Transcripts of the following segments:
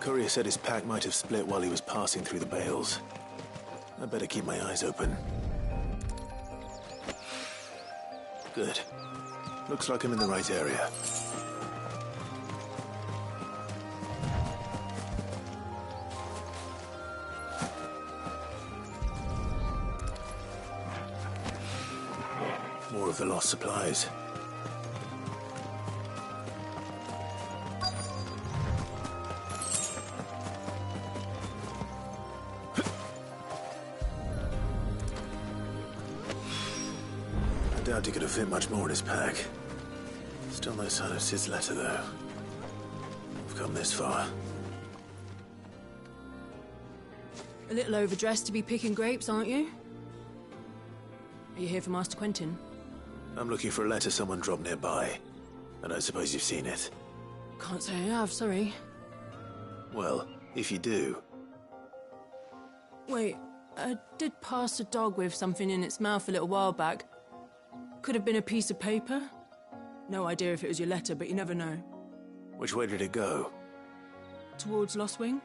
Courier said his pack might have split while he was passing through the bales. I better keep my eyes open. Good. Looks like I'm in the right area. More of the lost supplies. I doubt he could have fit much more in his pack. Still no sign of Sid's letter, though. We've come this far. A little overdressed to be picking grapes, aren't you? Are you here for Master Quentin? I'm looking for a letter someone dropped nearby. I don't suppose you've seen it. Can't say I have, sorry. Well, if you do... Wait, I did pass a dog with something in its mouth a little while back. Could have been a piece of paper. No idea if it was your letter, but you never know. Which way did it go? Towards Lostwing.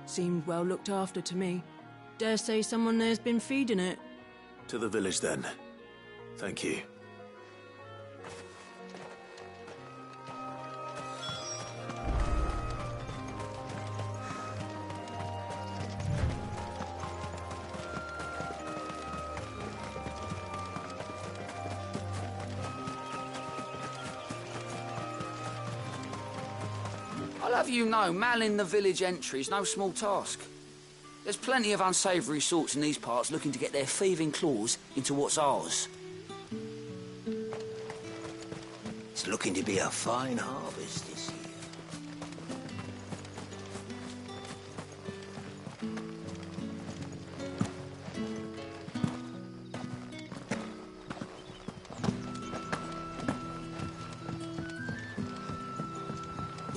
Seemed well looked after to me. Dare say someone there's been feeding it. To the village, then. Thank you. I'll have you know, manning the village entry is no small task. There's plenty of unsavoury sorts in these parts looking to get their thieving claws into what's ours. It's looking to be a fine harvest this year.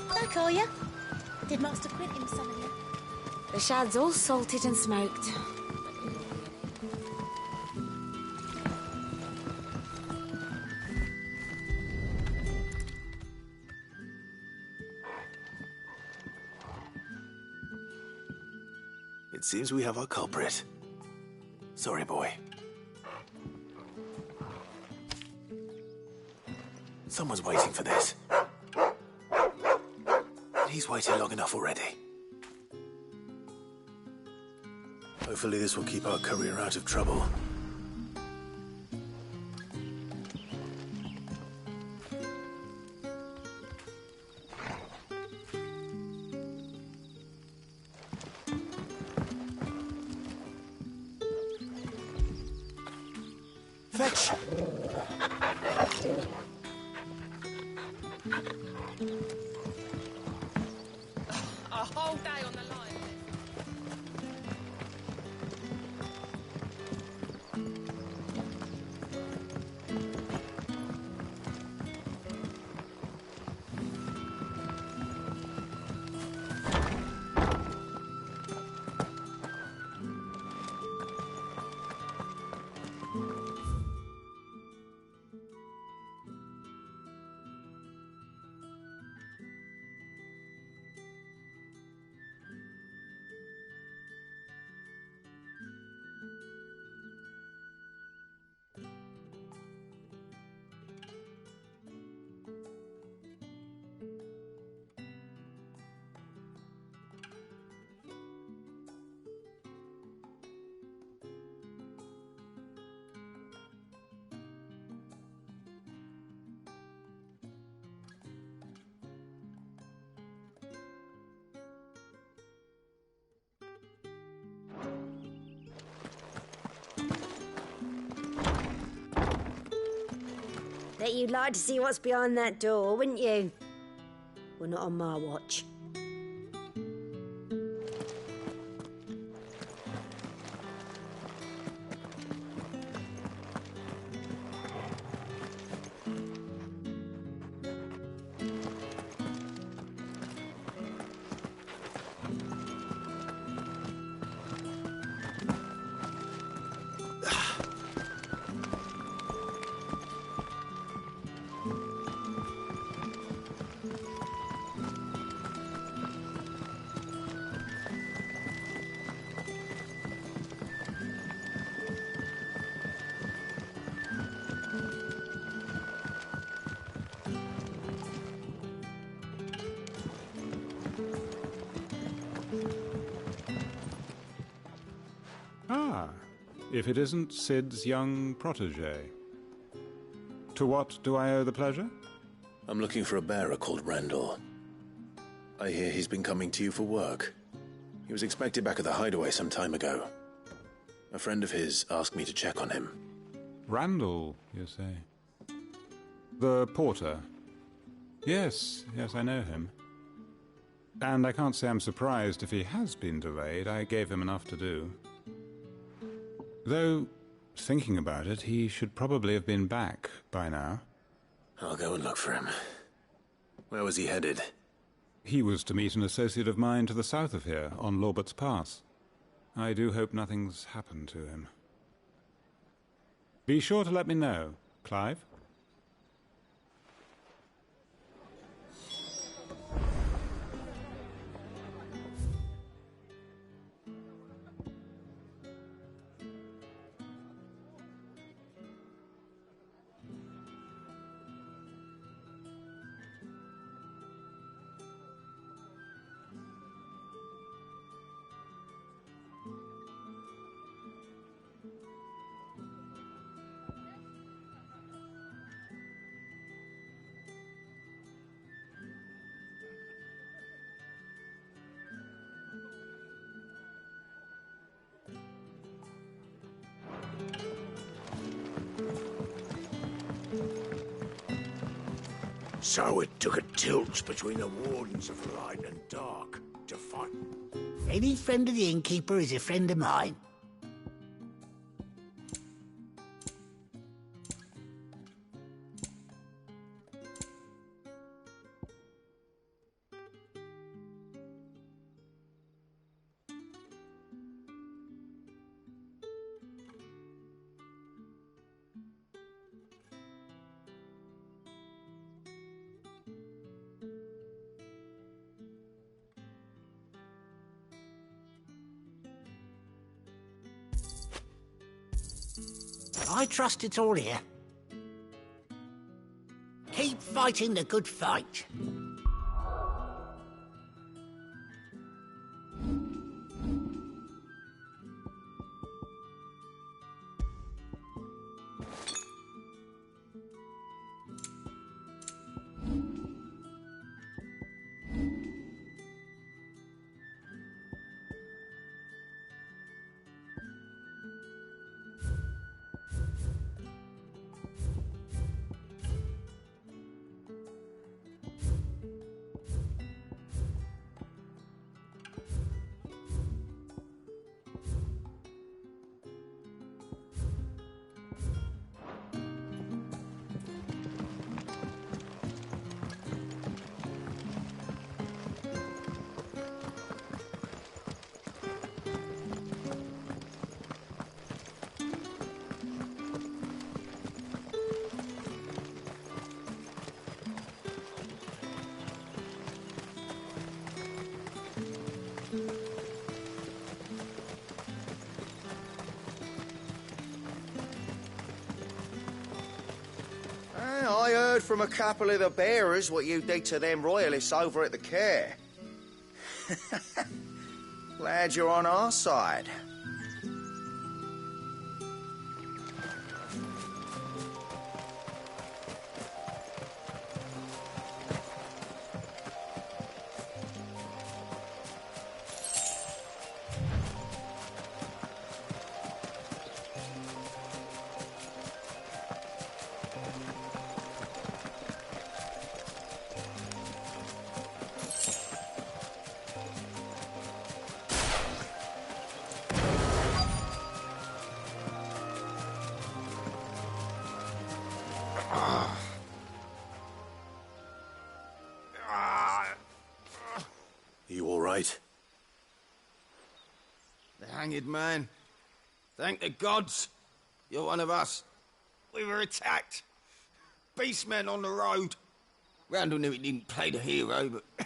Hello, Collier. Did Master Quentin summon you? The shad's all salted and smoked. It seems we have our culprit. Sorry, boy. Someone's waiting for this. He's waited long enough already. Hopefully this will keep our courier out of trouble. Fetch! A whole day on the line. Bet you'd like to see what's behind that door, wouldn't you? Well, not on my watch. if it isn't Sid's young protege. To what do I owe the pleasure? I'm looking for a bearer called Randall. I hear he's been coming to you for work. He was expected back at the hideaway some time ago. A friend of his asked me to check on him. Randall, you say? The porter? Yes, I know him. And I can't say I'm surprised if he has been delayed. I gave him enough to do. Though, thinking about it, he should probably have been back by now. I'll go and look for him. Where was he headed? He was to meet an associate of mine to the south of here, on Lorbert's Pass. I do hope nothing's happened to him. Be sure to let me know, Clive. So it took a tilt between the Wardens of Light and Dark to fight. Any friend of the innkeeper is a friend of mine. I trust it's all here. Keep fighting the good fight. I heard from a couple of the bearers what you did to them royalists over at the Care. Glad you're on our side. You all right? The hanged man. Thank the gods. You're one of us. We were attacked. Beastmen on the road. Randall knew he didn't play the hero, but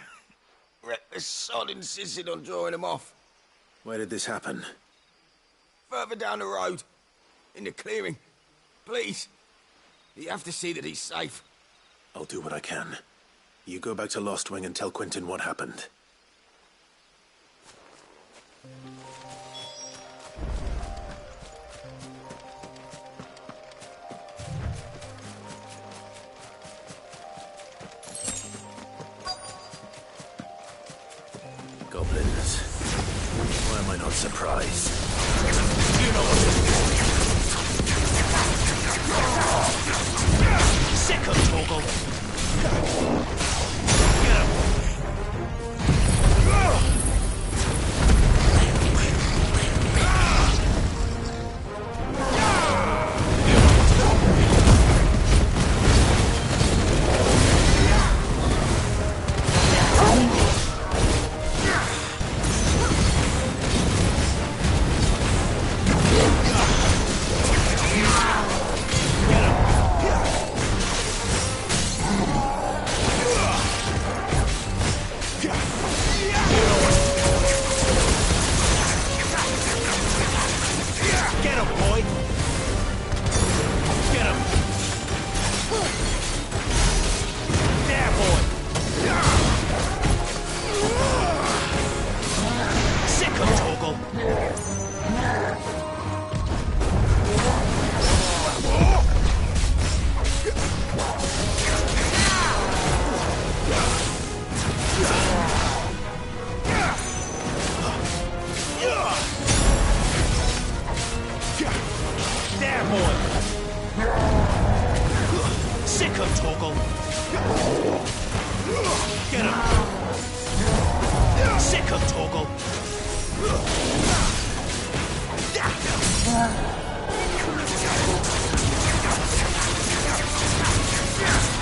reckless sod insisted on drawing him off. Where did this happen? Further down the road. In the clearing. Please. You have to see that he's safe. I'll do what I can. You go back to Lost Wing and tell Quentin what happened. not surprised. You know what to do. Sick of Torgal.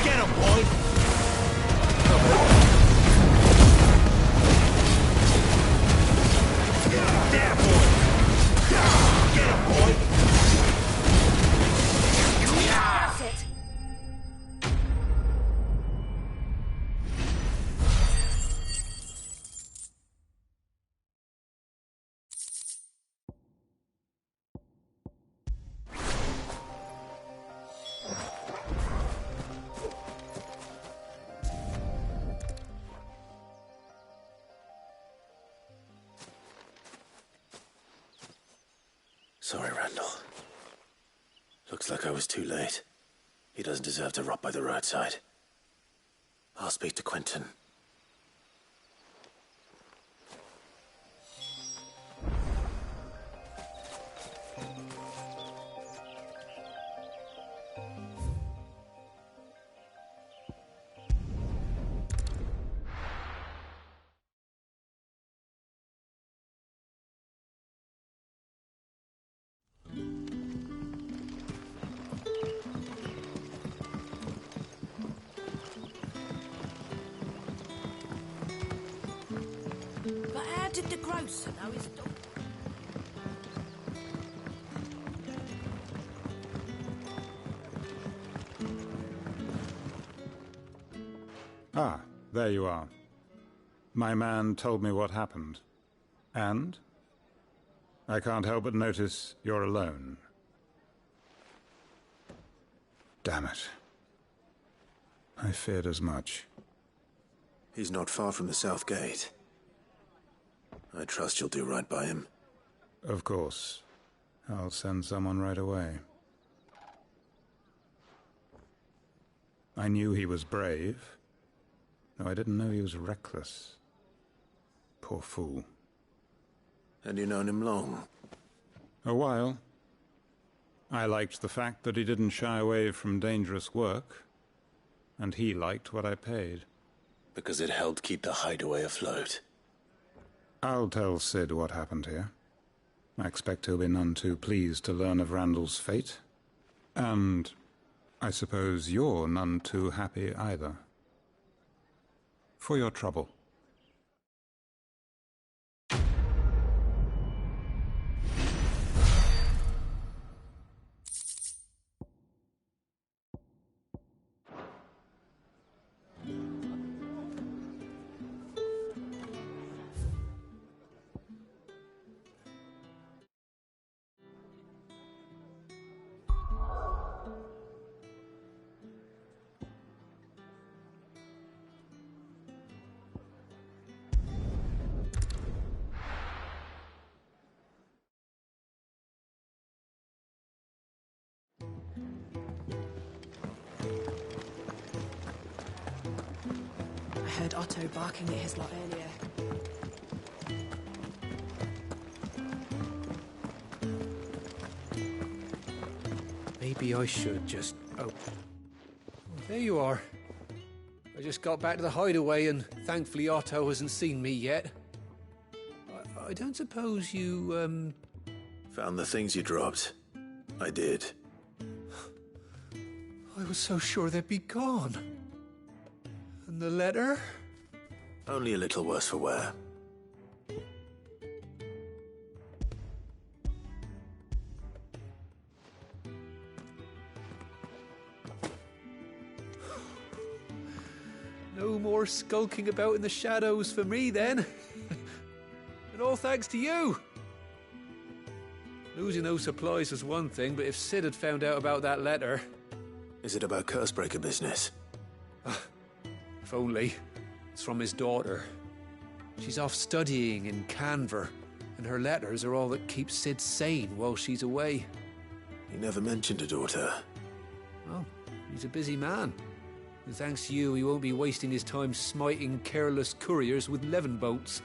Get him. Sorry, Randall. Looks like I was too late. He doesn't deserve to rot by the roadside. I'll speak to Quentin. Did the grocer know his dog? Ah, there you are. My man told me what happened. And? I can't help but notice you're alone. Damn it. I feared as much. He's not far from the South Gate. I trust you'll do right by him. Of course. I'll send someone right away. I knew he was brave, though I didn't know he was reckless. Poor fool. And you known him long? A while. I liked the fact that he didn't shy away from dangerous work, and he liked what I paid. Because it helped keep the hideaway afloat. I'll tell Sid what happened here. I expect he'll be none too pleased to learn of Randall's fate. And I suppose you're none too happy either. For your trouble. I heard Otto barking at his lot earlier. Maybe I should just... Oh. There you are. I just got back to the hideaway and thankfully Otto hasn't seen me yet. I don't suppose you, Found the things you dropped. I did. I was so sure they'd be gone. And the letter? Only a little worse for wear. No more skulking about in the shadows for me, then. And all thanks to you. Losing those supplies was one thing, but if Sid had found out about that letter... Is it about Cursebreaker business? If only. It's from his daughter. She's off studying in Canver, and her letters are all that keeps Sid sane while she's away. He never mentioned a daughter. Well, he's a busy man. And thanks to you, he won't be wasting his time smiting careless couriers with levin bolts.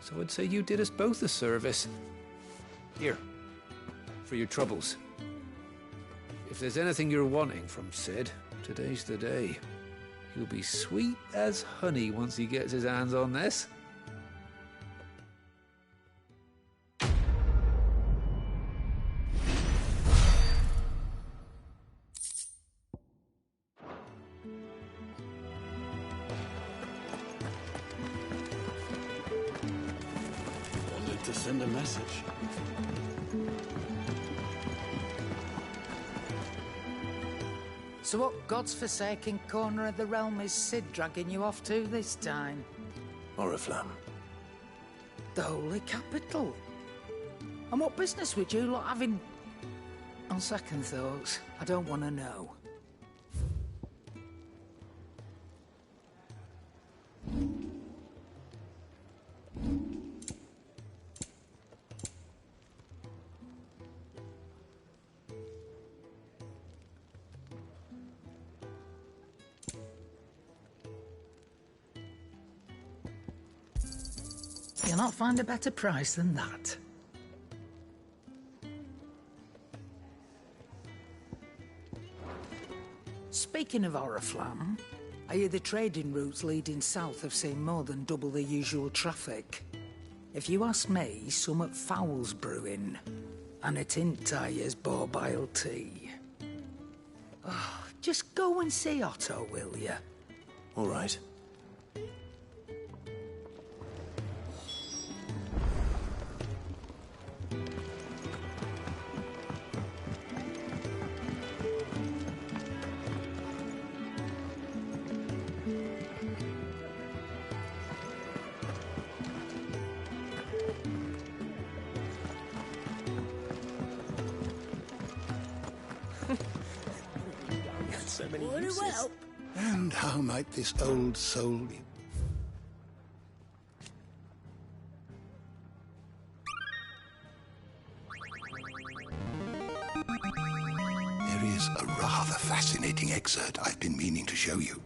So I'd say you did us both a service. Here, for your troubles. If there's anything you're wanting from Sid, today's the day. He'll be sweet as honey once he gets his hands on this. Wanted to send a message. So what God's forsaken corner of the realm is Sid dragging you off to this time? Oriflamme. The Holy Capital. And what business would you lot having... On second thoughts, I don't want to know. You'll not find a better price than that. Speaking of Oriflamme, I hear the trading routes leading south have seen more than double the usual traffic. If you ask me, summat foul's brewing, and it ain't Tyre's borbile tea. Oh, just go and see Otto, will you? All right. So many uses. And how might this old soul be? There is a rather fascinating excerpt I've been meaning to show you.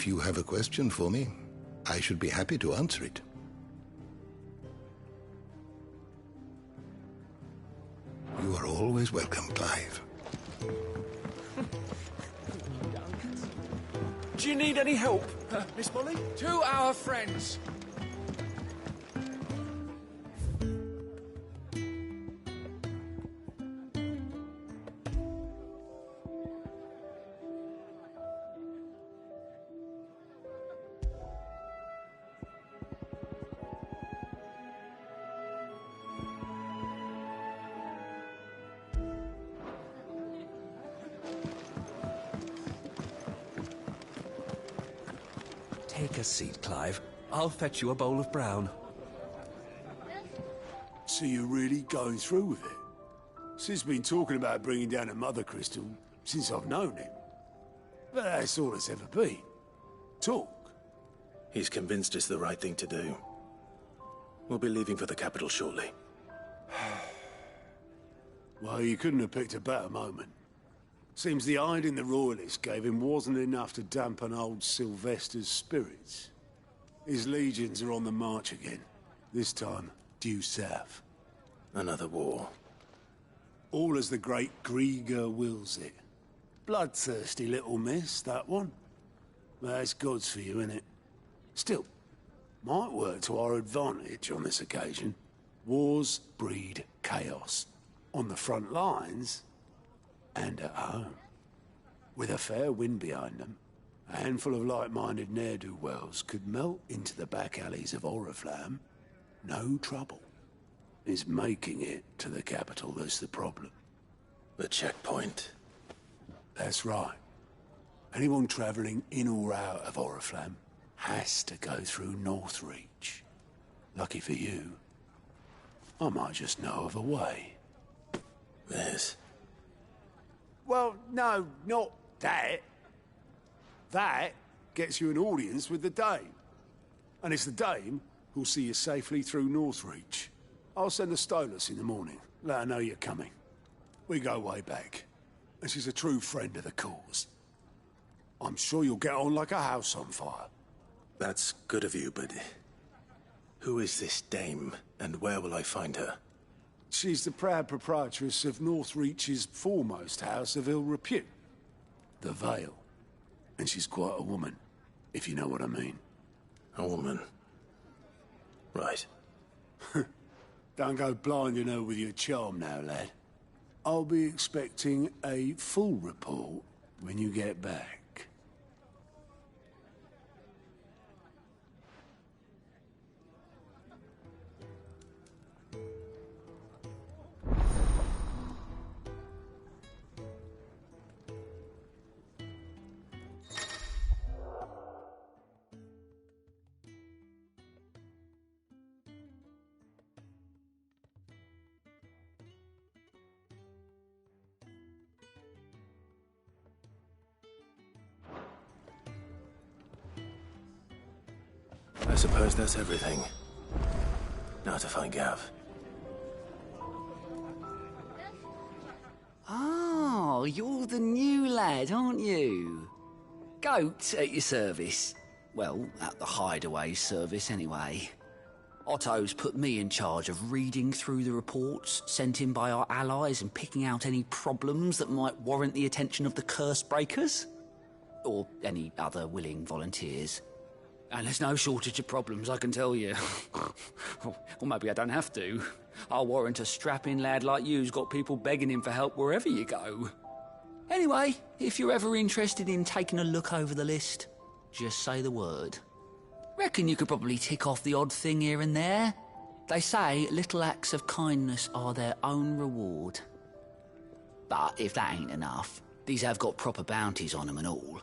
If you have a question for me, I should be happy to answer it. You are always welcome, Clive. Do you need any help, Miss Molly? To our friends. Take a seat, Clive. I'll fetch you a bowl of brown. So you're really going through with it? Sid's been talking about bringing down a mother crystal since I've known him. But that's all it's ever been. Talk. He's convinced it's the right thing to do. We'll be leaving for the capital shortly. Well, you couldn't have picked a better moment. Seems the hiding the Royalists gave him wasn't enough to dampen old Sylvester's spirits. His legions are on the march again. This time, due south. Another war. All as the great Grieger wills it. Bloodthirsty little miss, that one. That's God's for you, innit? Still, might work to our advantage on this occasion. Wars breed chaos. On the front lines, and at home. With a fair wind behind them, a handful of like-minded ne'er-do-wells could melt into the back alleys of Oriflamme. No trouble. It's making it to the capital that's the problem. The checkpoint. That's right. Anyone travelling in or out of Oriflamme has to go through Northreach. Lucky for you, I might just know of a way. This? Well, no, not that. That gets you an audience with the Dame. And it's the Dame who'll see you safely through Northreach. I'll send the Stolas in the morning. Let her know you're coming. We go way back. And she's a true friend of the cause. I'm sure you'll get on like a house on fire. That's good of you, but... who is this Dame, and where will I find her? She's the proud proprietress of Northreach's foremost house of ill repute, the Vale. And she's quite a woman, if you know what I mean. A woman? Right. Don't go blinding her with your charm now, lad. I'll be expecting a full report when you get back. I suppose that's everything. Now to find Gav. Oh, you're the new lad, aren't you? Goat at your service. Well, at the Hideaway service, anyway. Otto's put me in charge of reading through the reports sent in by our allies and picking out any problems that might warrant the attention of the Curse Breakers. Or any other willing volunteers. And there's no shortage of problems, I can tell you. Or maybe I don't have to. I'll warrant a strapping lad like you's got people begging him for help wherever you go. Anyway, if you're ever interested in taking a look over the list, just say the word. Reckon you could probably tick off the odd thing here and there. They say little acts of kindness are their own reward. But if that ain't enough, these have got proper bounties on them and all.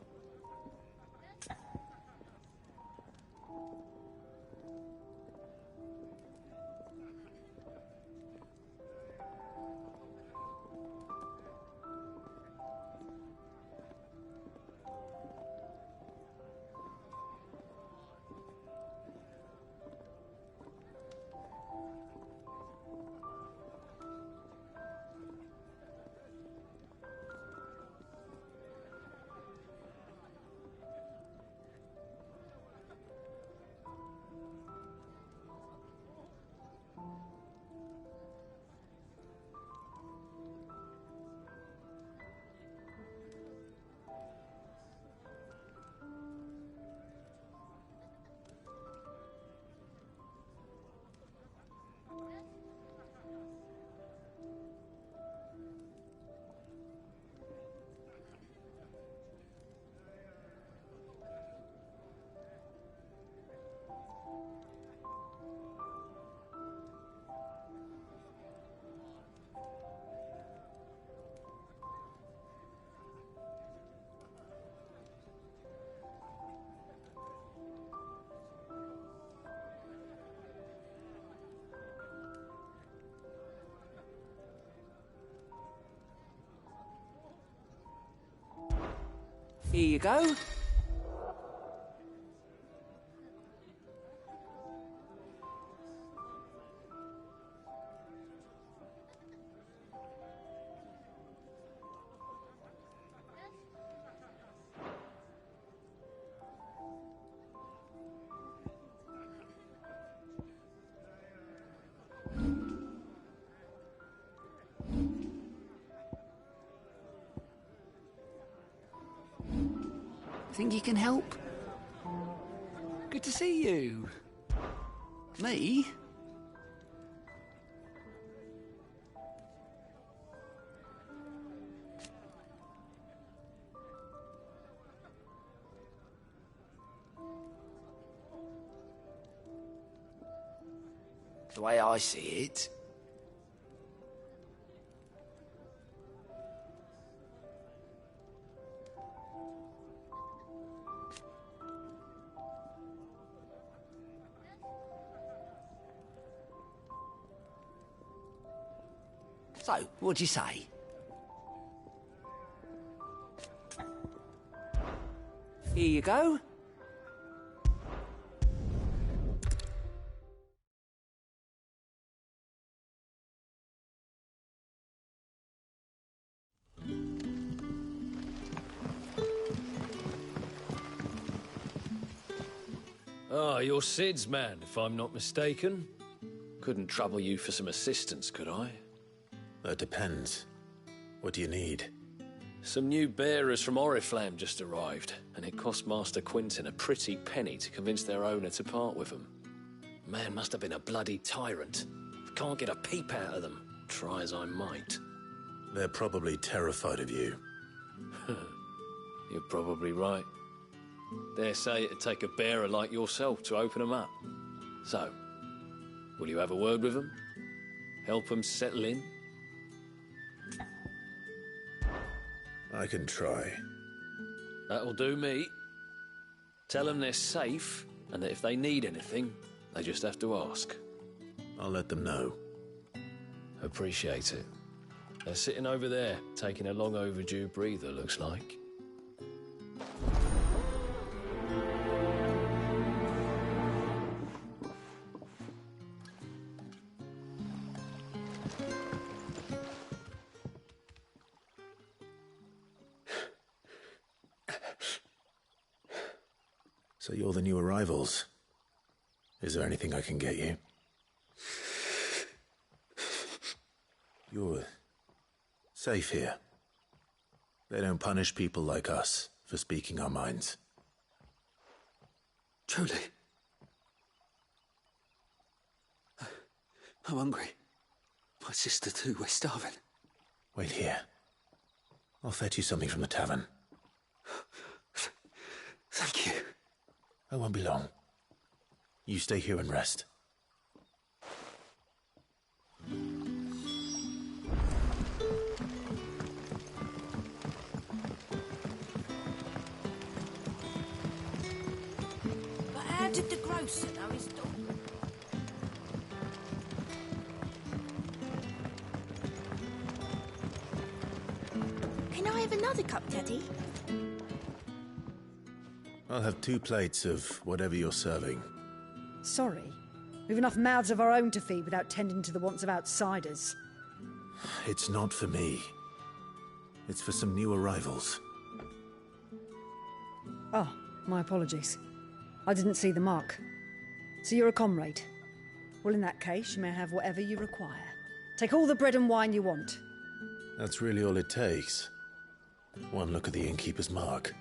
Here you go. Think you can help? Good to see you. Me? The way I see it, so, what'd you say? Here you go. Ah, you're Sid's man, if I'm not mistaken. Couldn't trouble you for some assistance, could I? That depends. What do you need? Some new bearers from Oriflamme just arrived, and it cost Master Quinton a pretty penny to convince their owner to part with them. Man must have been a bloody tyrant. Can't get a peep out of them, try as I might. They're probably terrified of you. You're probably right. Dare say it'd take a bearer like yourself to open them up. So, will you have a word with them? Help them settle in? I can try. That'll do me. Tell them they're safe, and that if they need anything, they just have to ask. I'll let them know. Appreciate it. They're sitting over there, taking a long overdue breather, looks like. So you're the new arrivals. Is there anything I can get you? You're safe here. They don't punish people like us for speaking our minds. Truly. I'm hungry. My sister too, we're starving. Wait here. I'll fetch you something from the tavern. Thank you. I won't be long. You stay here and rest. But how did the grocer know his daughter? Can I have another cup, Daddy? I'll have 2 plates of whatever you're serving. Sorry. We've enough mouths of our own to feed without tending to the wants of outsiders. It's not for me. It's for some new arrivals. Oh, my apologies. I didn't see the mark. So you're a comrade? Well, in that case, you may have whatever you require. Take all the bread and wine you want. That's really all it takes. One look at the innkeeper's mark.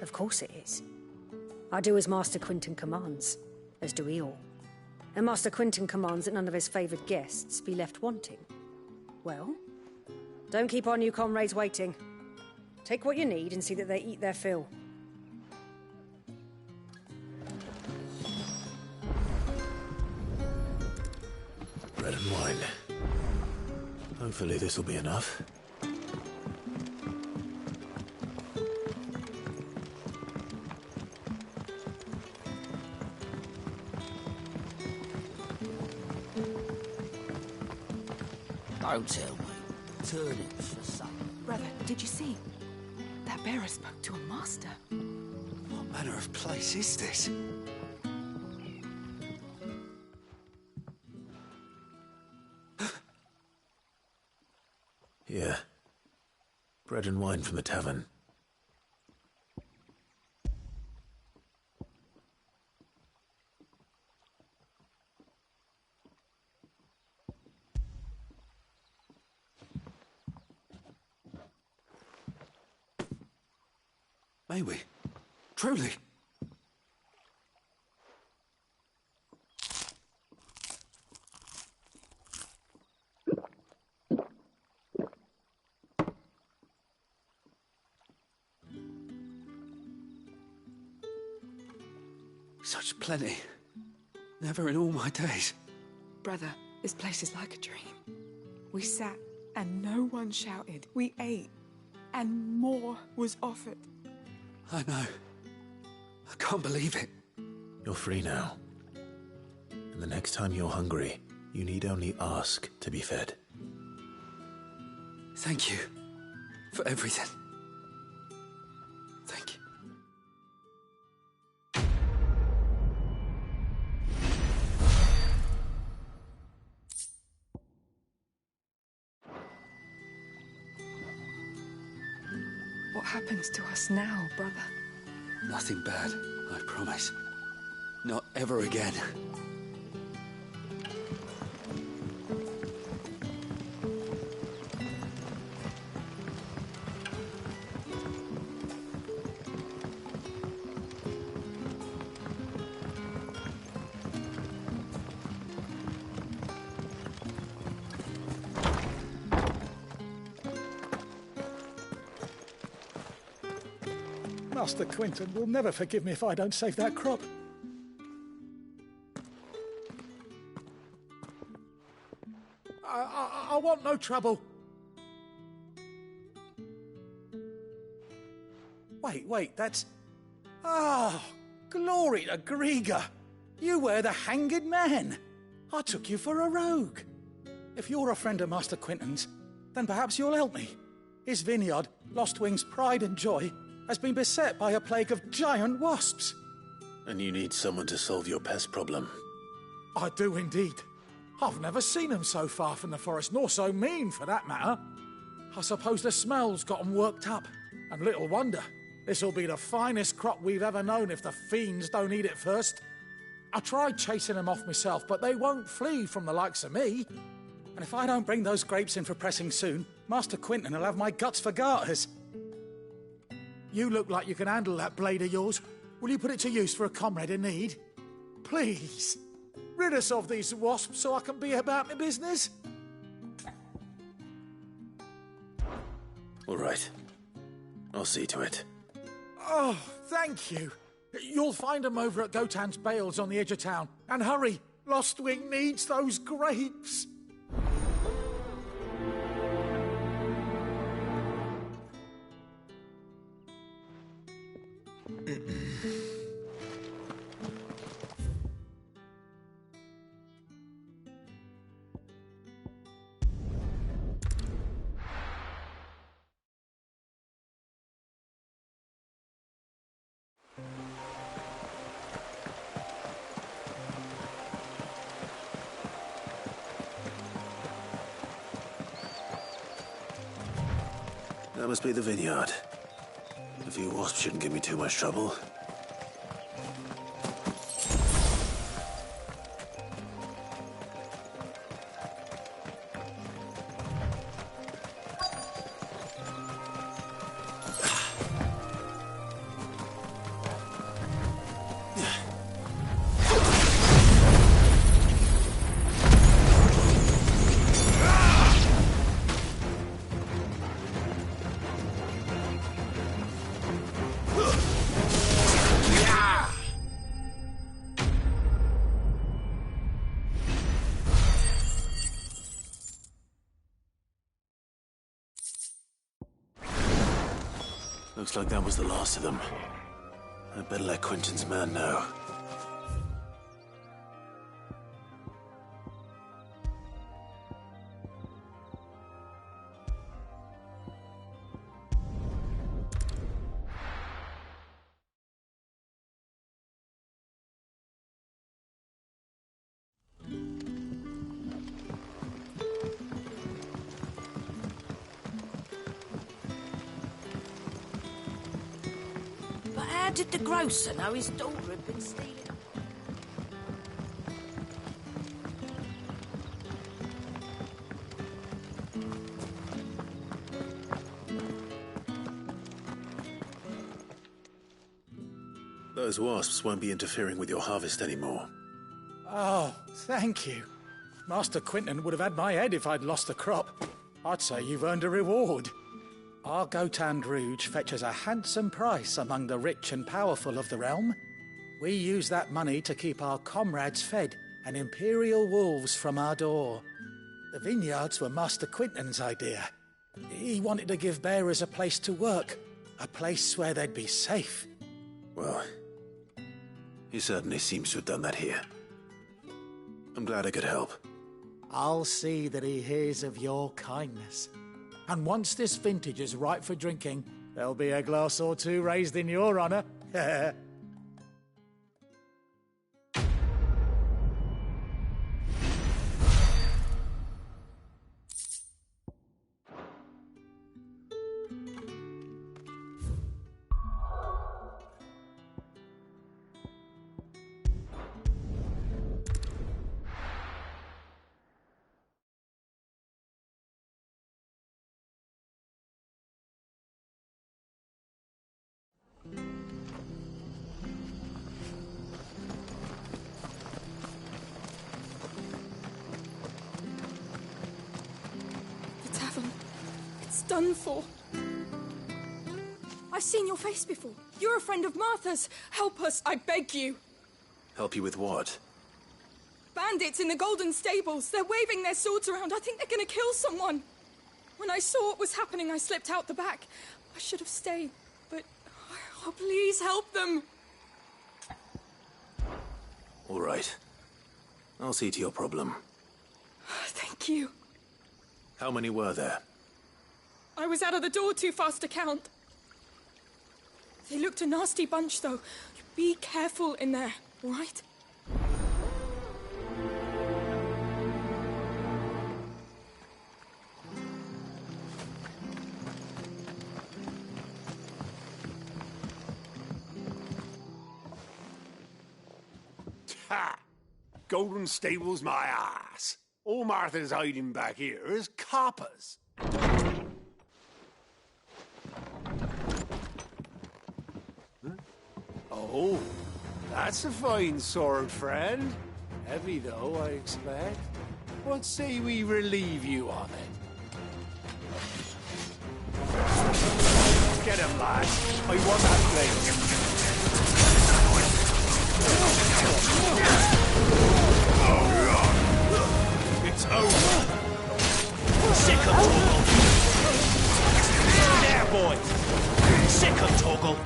Of course it is. I do as Master Quinton commands, as do we all. And Master Quinton commands that none of his favoured guests be left wanting. Well, don't keep our new comrades waiting. Take what you need and see that they eat their fill. Bread and wine. Hopefully this'll be enough. Don't tell me. Turnips for supper. Brother, did you see? That bearer spoke to a master. What manner of place is this? Here. Bread and wine from the tavern. May we? Truly? Such plenty. Never in all my days. Brother, this place is like a dream. We sat and no one shouted. We ate and more was offered. I know. I can't believe it. You're free now. And the next time you're hungry, you need only ask to be fed. Thank you for everything. Thank you. What happens to us now, brother? Nothing bad, I promise. Not ever again. Master Quinton will never forgive me if I don't save that crop. I want no trouble. Wait, that's... Ah, glory to Grieger. You were the hanged man. I took you for a rogue. If you're a friend of Master Quinton's, then perhaps you'll help me. His vineyard, Lostwing's pride and joy, has been beset by a plague of giant wasps. And you need someone to solve your pest problem. I do indeed. I've never seen them so far from the forest, nor so mean, for that matter. I suppose the smell's got 'em worked up. And little wonder. This'll be the finest crop we've ever known if the fiends don't eat it first. I tried chasing them off myself, but they won't flee from the likes of me. And if I don't bring those grapes in for pressing soon, Master Quinton will have my guts for garters. You look like you can handle that blade of yours. Will you put it to use for a comrade in need? Please, rid us of these wasps so I can be about my business. All right. I'll see to it. Oh, thank you. You'll find them over at Gotan's Bales on the edge of town. And hurry, Lostwing needs those grapes. That must be the vineyard. A few wasps shouldn't give me too much trouble. Looks like that was the last of them. I'd better let Quinton's man know. How did the grocer know his daughter had been stealing? Those wasps won't be interfering with your harvest anymore. Oh, thank you. Master Quinton would have had my head if I'd lost the crop. I'd say you've earned a reward. Our Gotand Rouge fetches a handsome price among the rich and powerful of the realm. We use that money to keep our comrades fed and imperial wolves from our door. The vineyards were Master Quinton's idea. He wanted to give bearers a place to work, a place where they'd be safe. Well, he certainly seems to have done that here. I'm glad I could help. I'll see that he hears of your kindness. And once this vintage is ripe for drinking, there'll be a glass or two raised in your honour. Done for. I've seen your face before. You're a friend of Martha's. Help us, I beg you. Help you with what? Bandits in the Golden Stables. They're waving their swords around. I think they're going to kill someone. When I saw what was happening, I slipped out the back. I should have stayed, but... Oh, please help them. All right. I'll see to your problem. Thank you. How many were there? I was out of the door too fast to count. They looked a nasty bunch, though. Be careful in there, all right? Ha! Golden Stables, my ass. All Martha's hiding back here is coppers. Oh, that's a fine sword, friend. Heavy, though, I expect. What say we relieve you of it? Get him, lads. I want that blade. It's over. Sick of Torgal. There, boys. Sick of Torgal.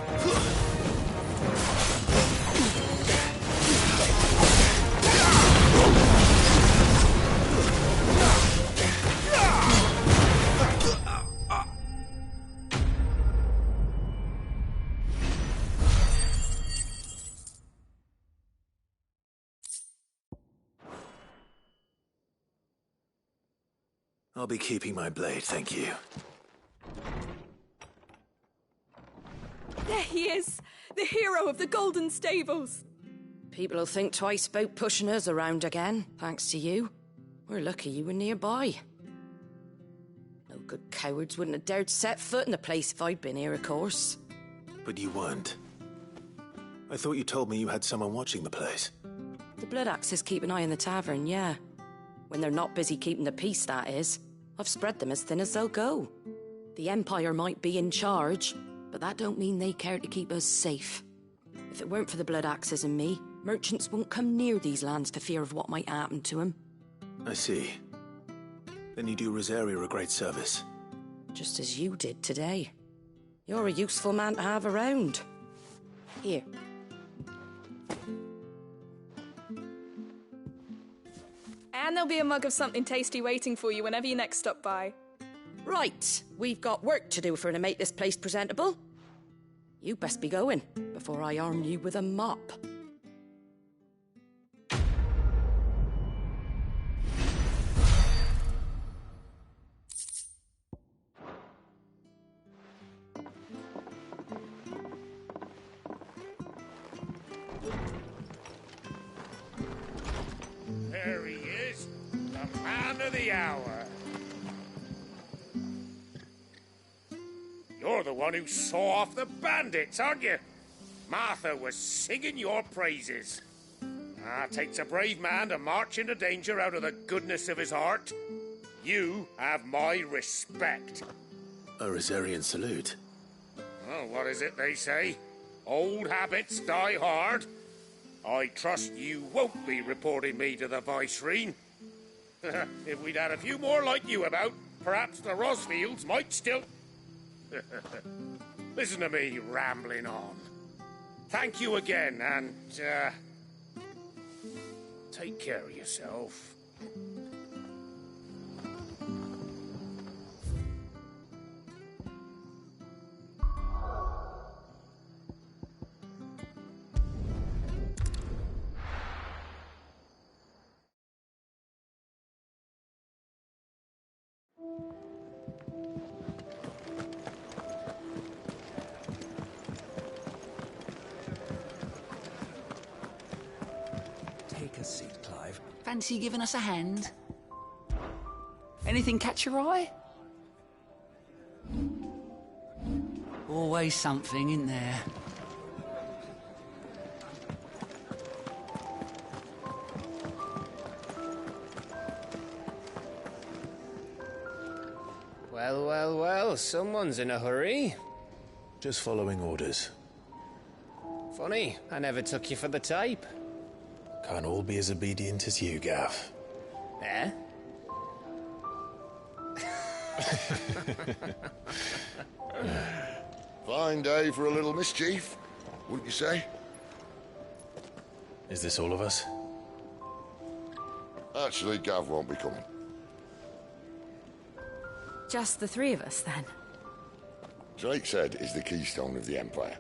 I'll be keeping my blade, thank you. There he is! The hero of the Golden Stables! People will think twice about pushing us around again, thanks to you. We're lucky you were nearby. No good cowards wouldn't have dared set foot in the place if I'd been here, of course. But you weren't. I thought you told me you had someone watching the place. The Blood Axes keep an eye on the tavern, yeah. When they're not busy keeping the peace, that is. I've spread them as thin as they'll go. The Empire might be in charge, but that don't mean they care to keep us safe. If it weren't for the Blood Axes and me, merchants won't come near these lands for fear of what might happen to them. I see. Then you do Rosaria a great service. Just as you did today. You're a useful man to have around. Here. And there'll be a mug of something tasty waiting for you whenever you next stop by. Right, we've got work to do to make this place presentable. You best be going, before I arm you with a mop. Man of the hour. You're the one who saw off the bandits, aren't you? Martha was singing your praises. Takes a brave man to march into danger out of the goodness of his heart. You have my respect. A Rosarian salute. Oh, what is it they say? Old habits die hard. I trust you won't be reporting me to the Vicereine. If we'd had a few more like you about, perhaps the Rosfields might still... Listen to me rambling on. Thank you again, and, take care of yourself. Take a seat, Clive. Fancy giving us a hand? Anything catch your eye? Always something in there. Well, well, well, someone's in a hurry. Just following orders. Funny, I never took you for the type. Can't all be as obedient as you, Gaff. Eh? Fine day for a little mischief, wouldn't you say? Is this all of us? Actually, Gav won't be coming. Just the three of us, then? Drakeshead is the keystone of the Empire.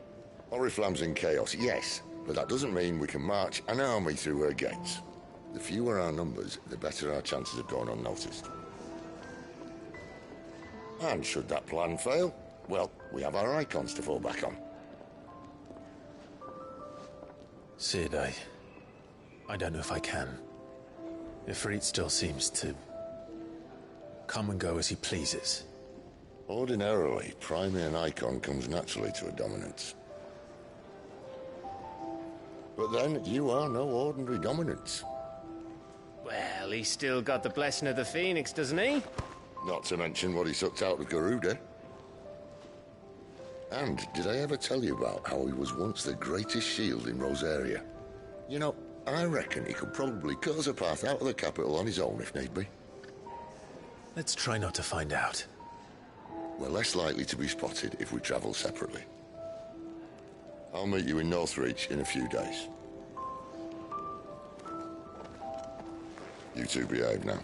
Oriflamme's in chaos, yes, but that doesn't mean we can march an army through her gates. The fewer our numbers, the better our chances of going unnoticed. And should that plan fail, well, we have our icons to fall back on. Cid, I don't know if I can. Ifrit still seems to come and go as he pleases. Ordinarily, priming an icon comes naturally to a dominance. But then, you are no ordinary dominance. Well, he's still got the blessing of the Phoenix, doesn't he? Not to mention what he sucked out of Garuda. And did I ever tell you about how he was once the greatest shield in Rosaria? You know, I reckon he could probably cut us a path out of the capital on his own if need be. Let's try not to find out. We're less likely to be spotted if we travel separately. I'll meet you in Northreach in a few days. You two behave now.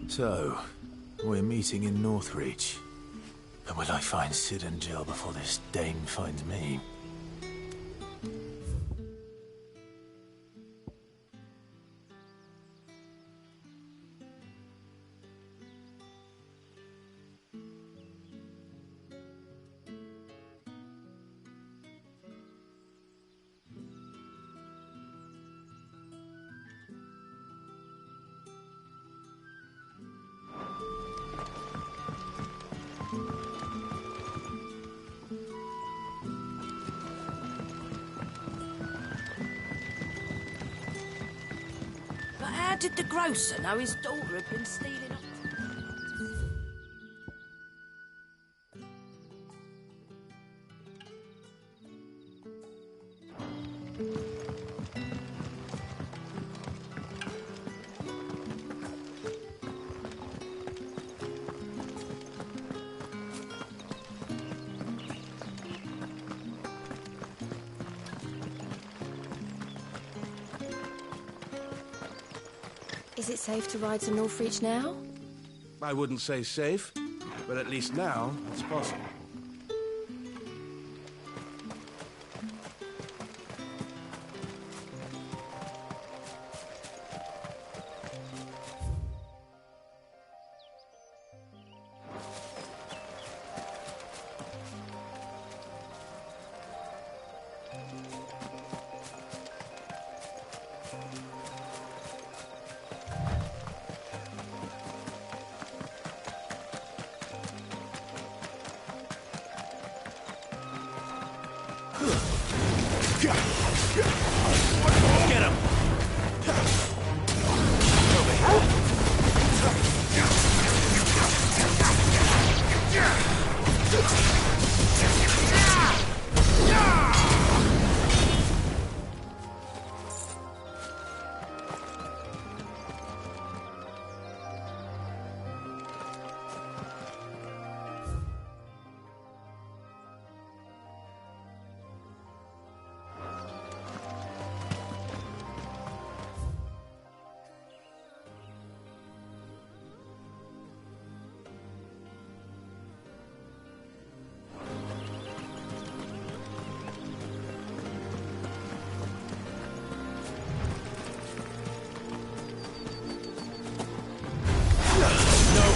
So, we're meeting in Northreach. But will I find Cid and Jill before this dame finds me? But how did the grocer know his daughter had been stealing up? Is it safe to ride to Northreach now? I wouldn't say safe, but at least now it's possible. Get him!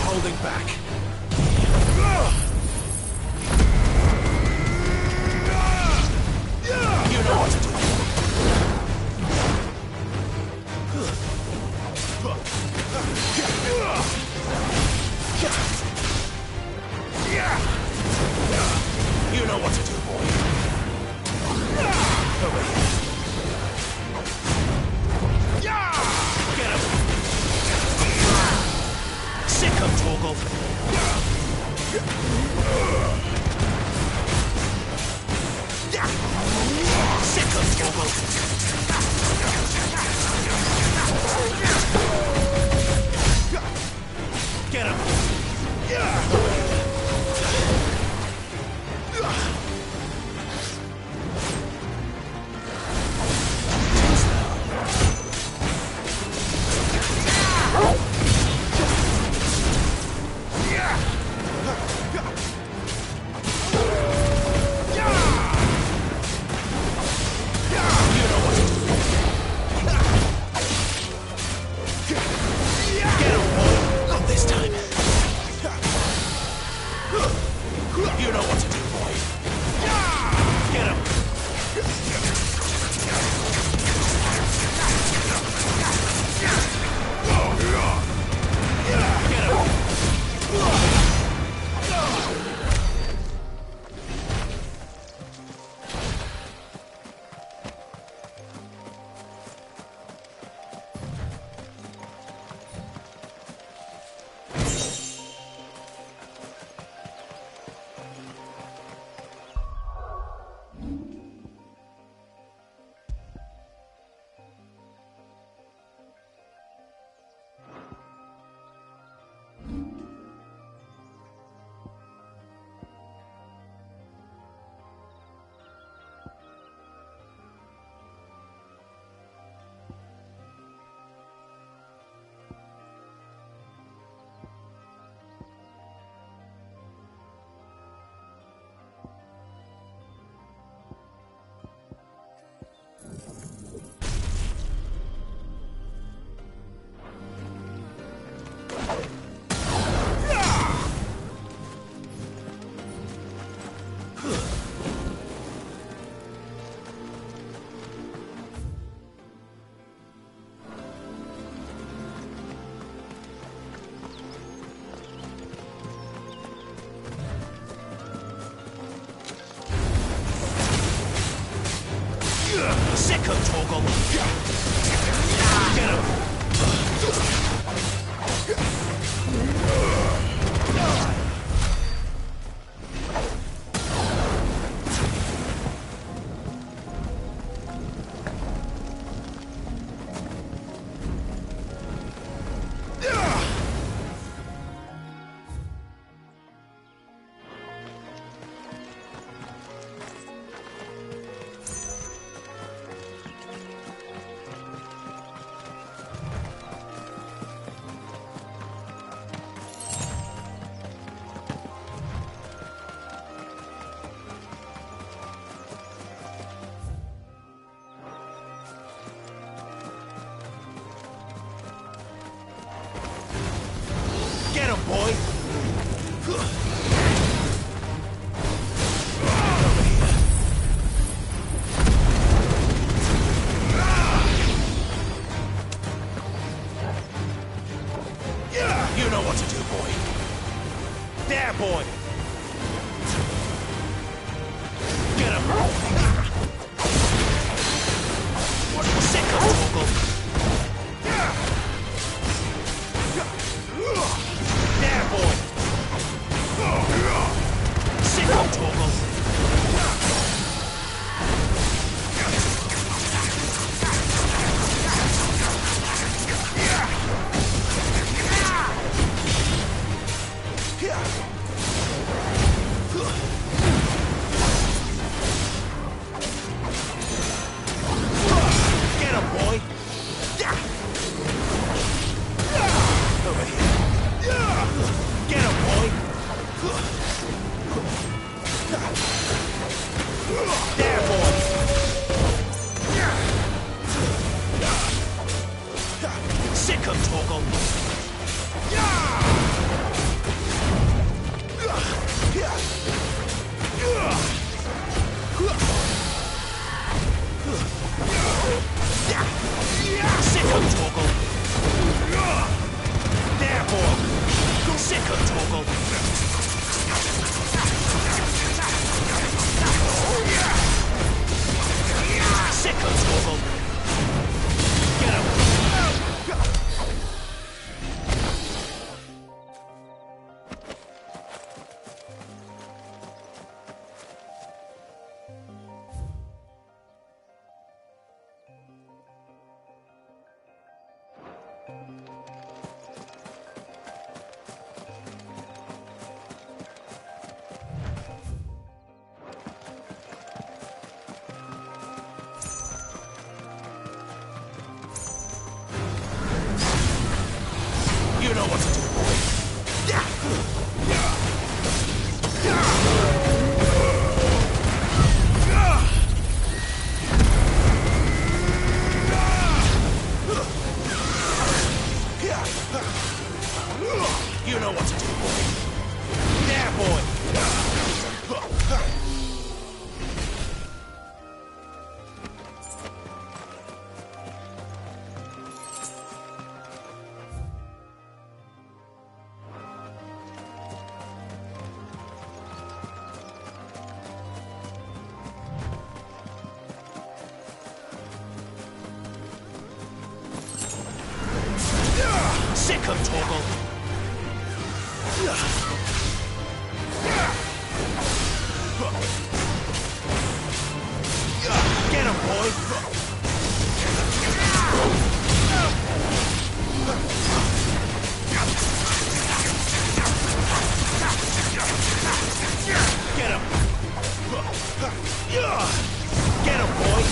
Holding back. You know what to do. You know what to do, boy. Over here. Get him. Sick of Torgal. Sick of Torgal. Get him. You know what to do, boy. Get him. Sick of Torgal. Get him. Get him, boy! You know what to do, boy. There, boy! Get him! Sick of Torgal! There, boy! Sick of Torgal! Get him, boy! Over here. Get him, boy! There, boy! Sick of Torgal! Sick of Torgal! There, boy! Sick of Torgal! Sick of Torgal! Get him! You know what to do, boy. You know what to do, boy. There, boy. Sick of Torgal! Get him, boy! Get him! Get him, boy!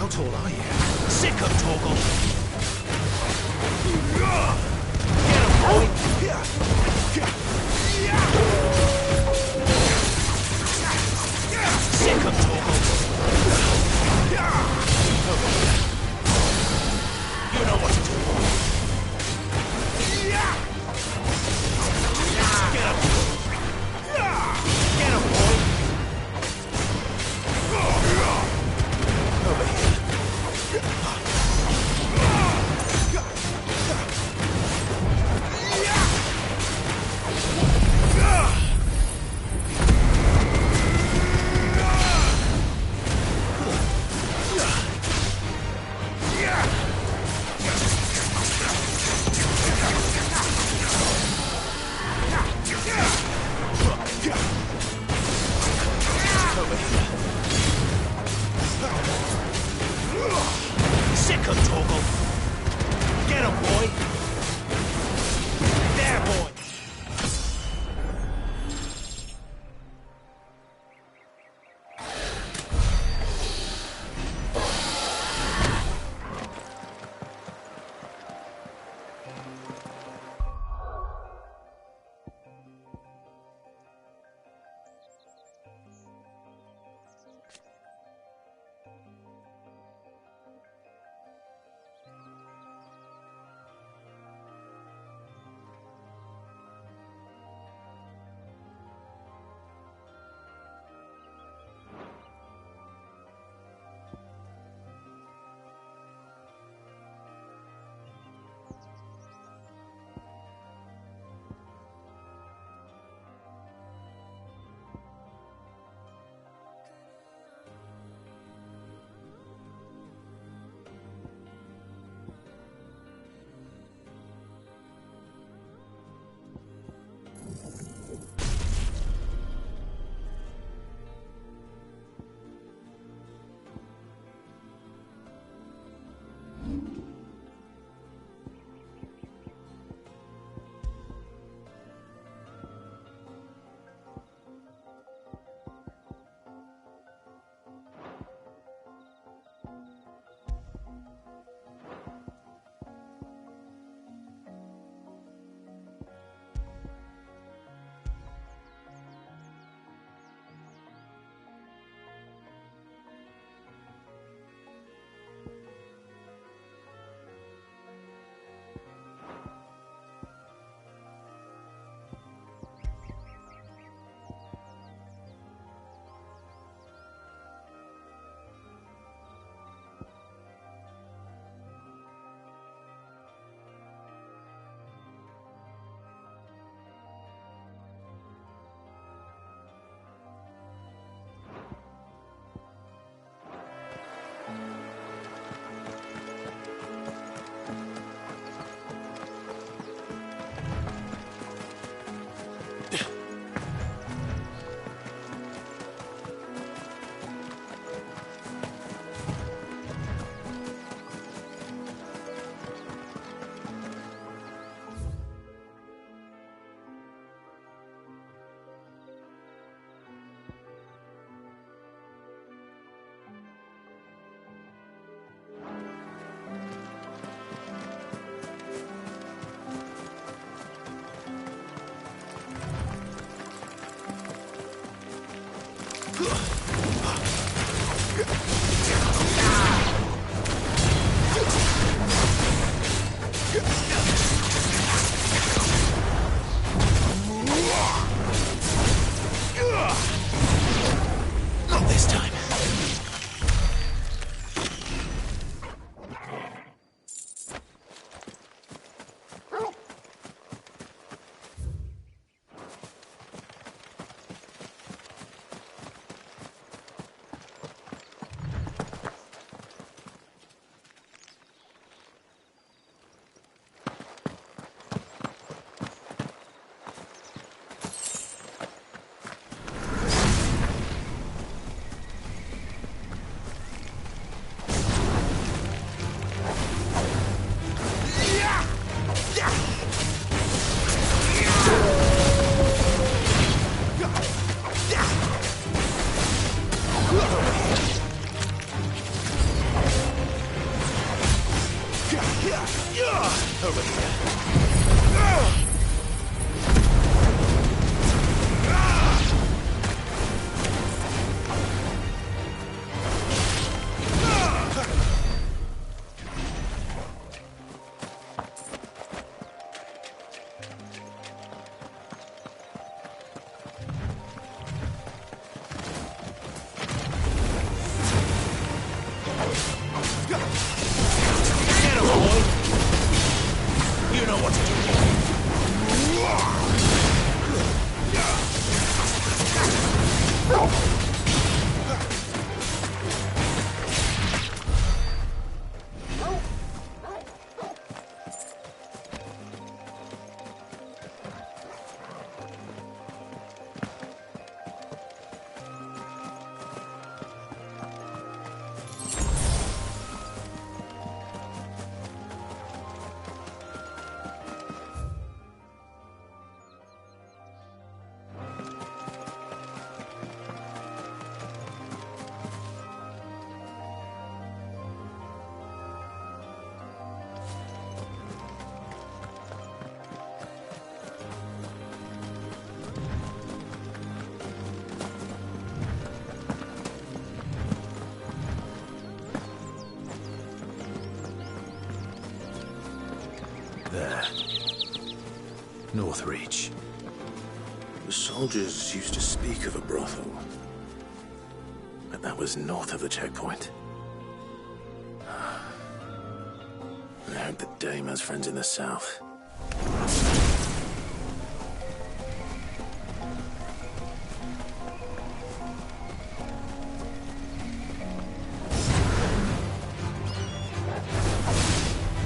not all, are you? Sick of Torgal! Get him, boy! Sick of Torgal! You know what to do, boy! Get him! Get him, boy! Over here. Get him, boy! You know what to do, boy! There. Northreach. The soldiers used to speak of a brothel. But that was north of the checkpoint. I hope that Dame has friends in the south.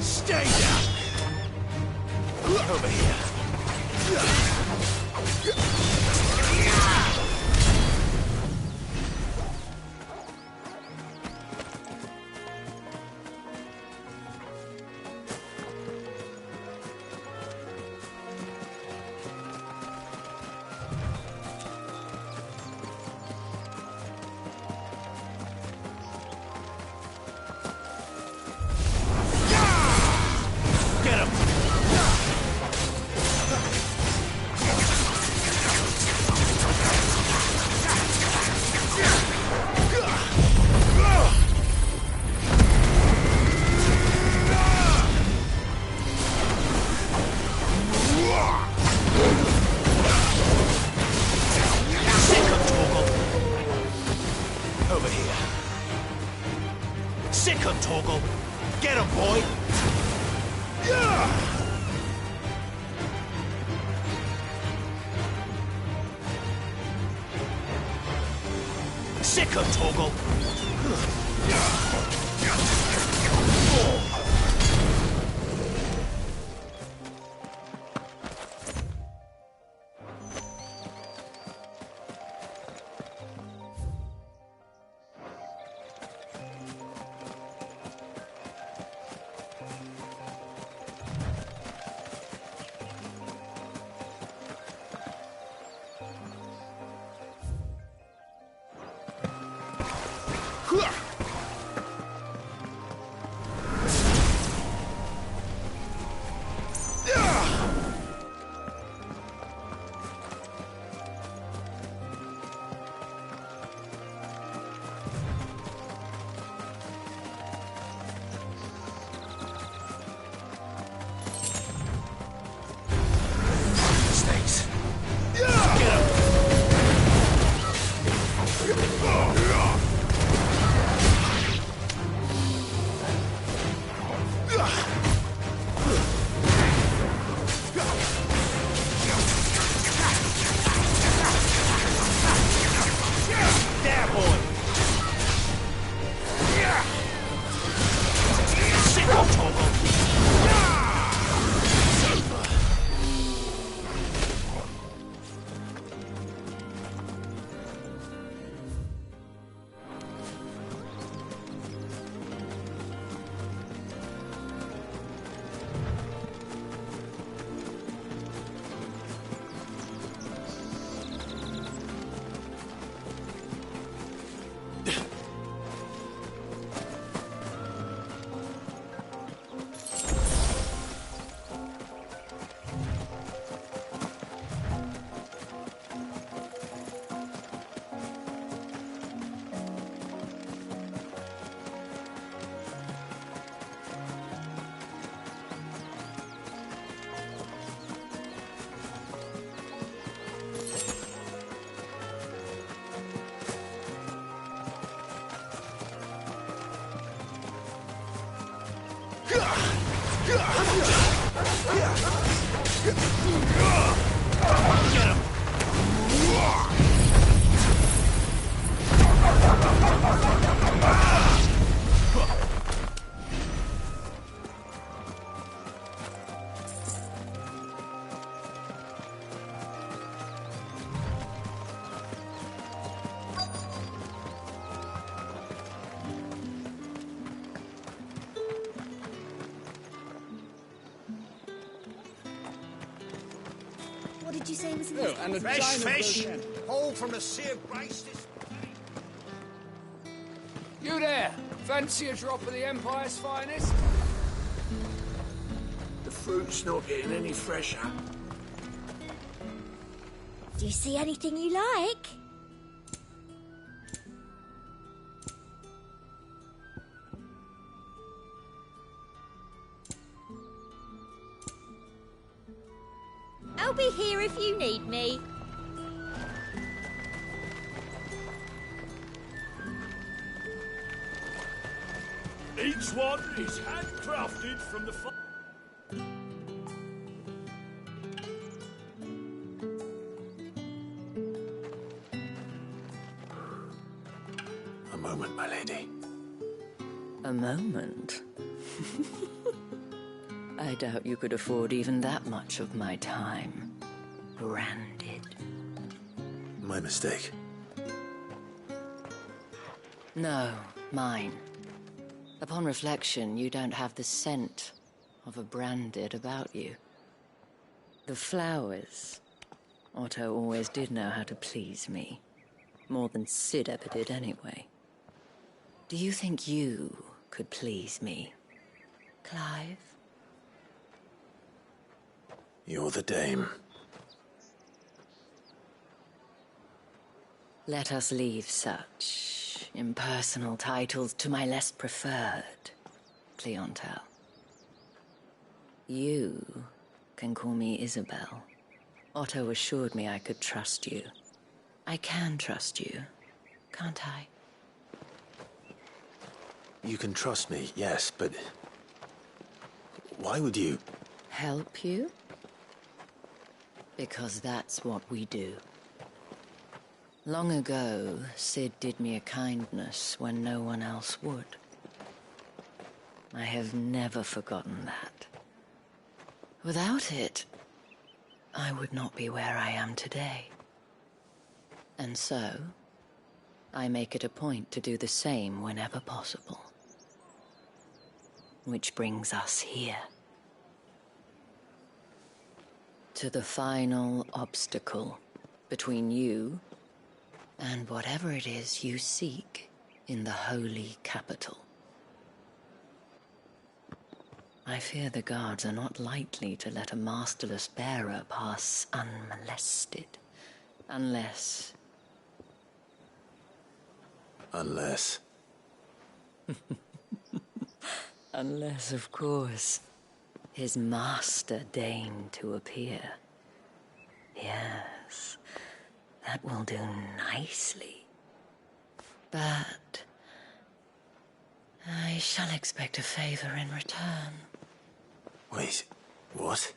Stay down! Over here. Get him! Over here. Sick him, Torgal. Get him, boy. Sick him, Torgal. Snakes. Get him! What did you say was in this? And a fresh fish, hauled from the Sea of Grace this You there! Fancy a drop of the Empire's finest? The fruit's not getting any fresher. Do you see anything you like? I'll be here if you need me. Each one is handcrafted from the... A moment, my lady. A moment? I doubt you could afford even that much of my time. Branded. My mistake. No, mine. Upon reflection, you don't have the scent of a branded about you. The flowers. Otto always did know how to please me. More than Sid ever did anyway. Do you think you could please me, Clive? You're the dame. Let us leave such impersonal titles to my less preferred clientele. You can call me Isabel. Otto assured me I could trust you. I can trust you, can't I? You can trust me, yes, but... why would you... Help you? Because that's what we do. Long ago, Sid did me a kindness when no one else would. I have never forgotten that. Without it, I would not be where I am today. And so, I make it a point to do the same whenever possible. Which brings us here. To the final obstacle between you and whatever it is you seek in the holy capital. I fear the guards are not likely to let a masterless bearer pass unmolested. Unless... Unless... Unless, of course, his master deigned to appear. Yes, that will do nicely. But... I shall expect a favor in return. Wait, what?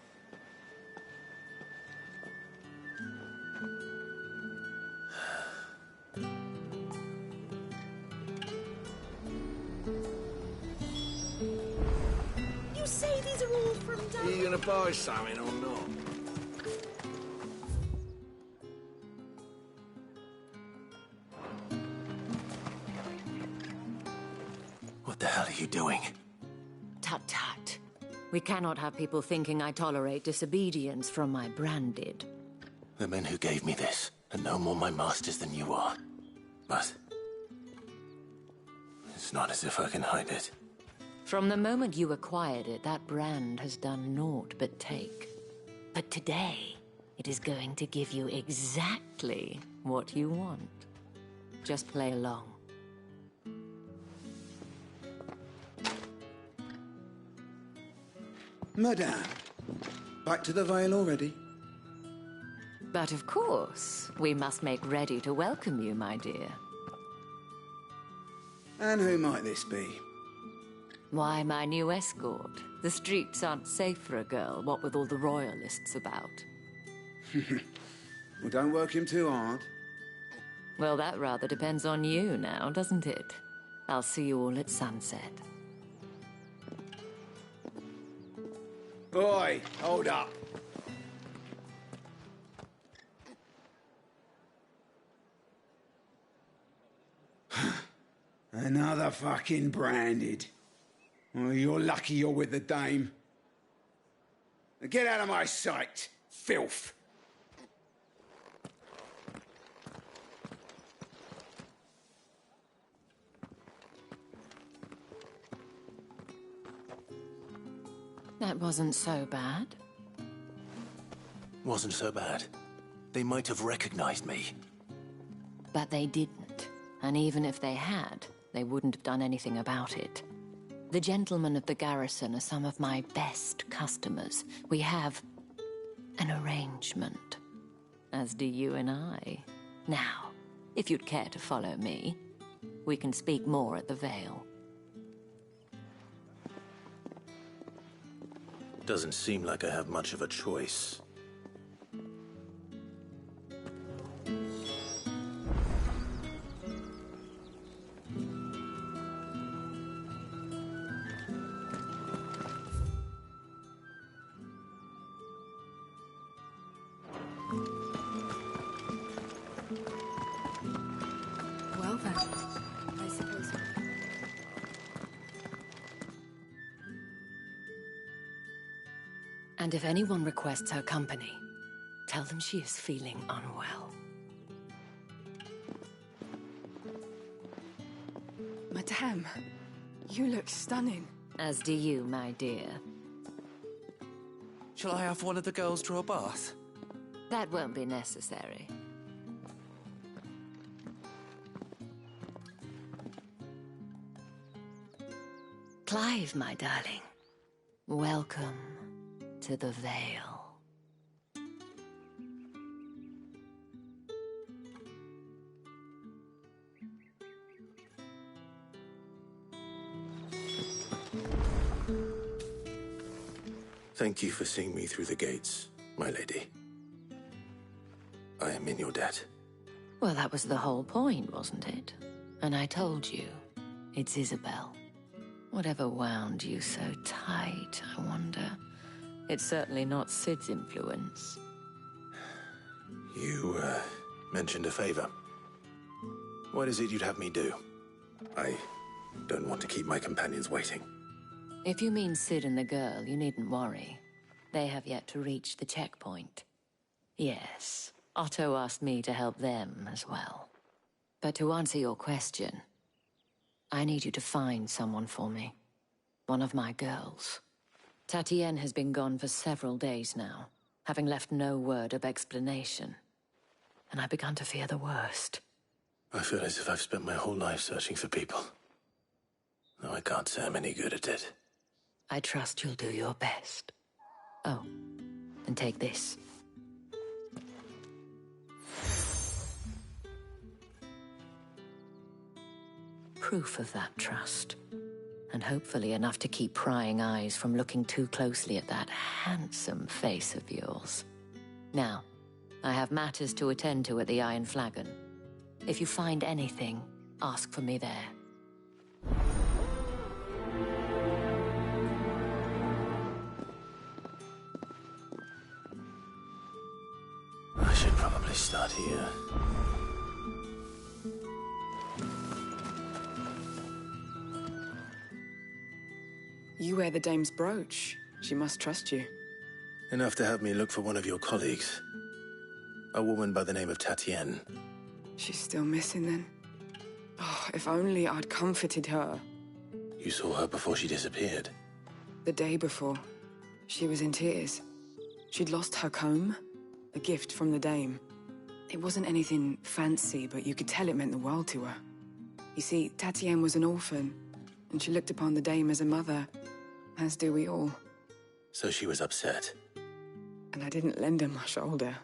You say these are all from Are you gonna buy something or not? What the hell are you doing? Tut-tut. We cannot have people thinking I tolerate disobedience from my branded. The men who gave me this are no more my masters than you are. But... it's not as if I can hide it. From the moment you acquired it, that brand has done naught but take. But today, it is going to give you exactly what you want. Just play along. Madame, back to the Vale already? But of course, we must make ready to welcome you, my dear. And who might this be? Why my new escort? The streets aren't safe for a girl, what with all the royalists about. Well, don't work him too hard. Well, that rather depends on you now, doesn't it? I'll see you all at sunset. Oi, hold up. Another fucking branded. Well, you're lucky you're with the dame. Now get out of my sight, filth. That wasn't so bad. Wasn't so bad. They might have recognized me. But they didn't. And even if they had, they wouldn't have done anything about it. The gentlemen of the garrison are some of my best customers. We have an arrangement, as do you and I. Now, if you'd care to follow me, we can speak more at the Vale. Doesn't seem like I have much of a choice. Well then, I suppose. And if anyone requests her company, tell them she is feeling unwell. Madame, you look stunning. As do you, my dear. Shall I have one of the girls draw a bath? That won't be necessary. Clive, my darling. Welcome to the Vale. Thank you for seeing me through the gates, my lady. I am in your debt. Well, that was the whole point, wasn't it? And I told you, it's Isabel. Whatever wound you so tight, I wonder. It's certainly not Sid's influence. You, mentioned a favor. What is it you'd have me do? I don't want to keep my companions waiting. If you mean Sid and the girl, you needn't worry. They have yet to reach the checkpoint. Yes, Otto asked me to help them as well. But to answer your question, I need you to find someone for me. One of my girls. Tatienne has been gone for several days now, having left no word of explanation. And I've begun to fear the worst. I feel as if I've spent my whole life searching for people. Though I can't say I'm any good at it. I trust you'll do your best. Oh, and take this. Proof of that trust. And hopefully enough to keep prying eyes from looking too closely at that handsome face of yours. Now, I have matters to attend to at the Iron Flagon. If you find anything, ask for me there. I should probably start here. You wear the dame's brooch. She must trust you. Enough to have me look for one of your colleagues. A woman by the name of Tatienne. She's still missing then. Oh, if only I'd comforted her. You saw her before she disappeared. The day before, she was in tears. She'd lost her comb, a gift from the dame. It wasn't anything fancy, but you could tell it meant the world to her. You see, Tatienne was an orphan, and she looked upon the dame as a mother, as do we all. So she was upset. And I didn't lend her my shoulder.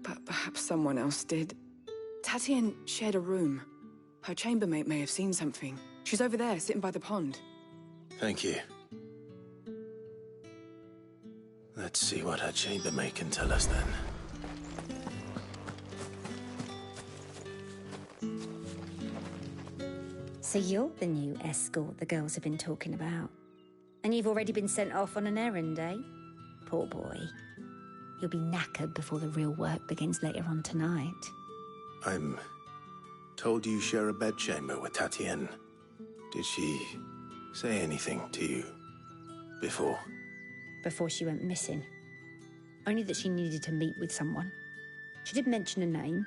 But perhaps someone else did. Tatienne shared a room. Her chambermaid may have seen something. She's over there, sitting by the pond. Thank you. Let's see what her chambermaid can tell us then. So you're the new escort the girls have been talking about. And you've already been sent off on an errand, eh? Poor boy. You'll be knackered before the real work begins later on tonight. I'm told you share a bedchamber with Tatienne. Did she say anything to you before? Before she went missing. Only that she needed to meet with someone. She did mention a name,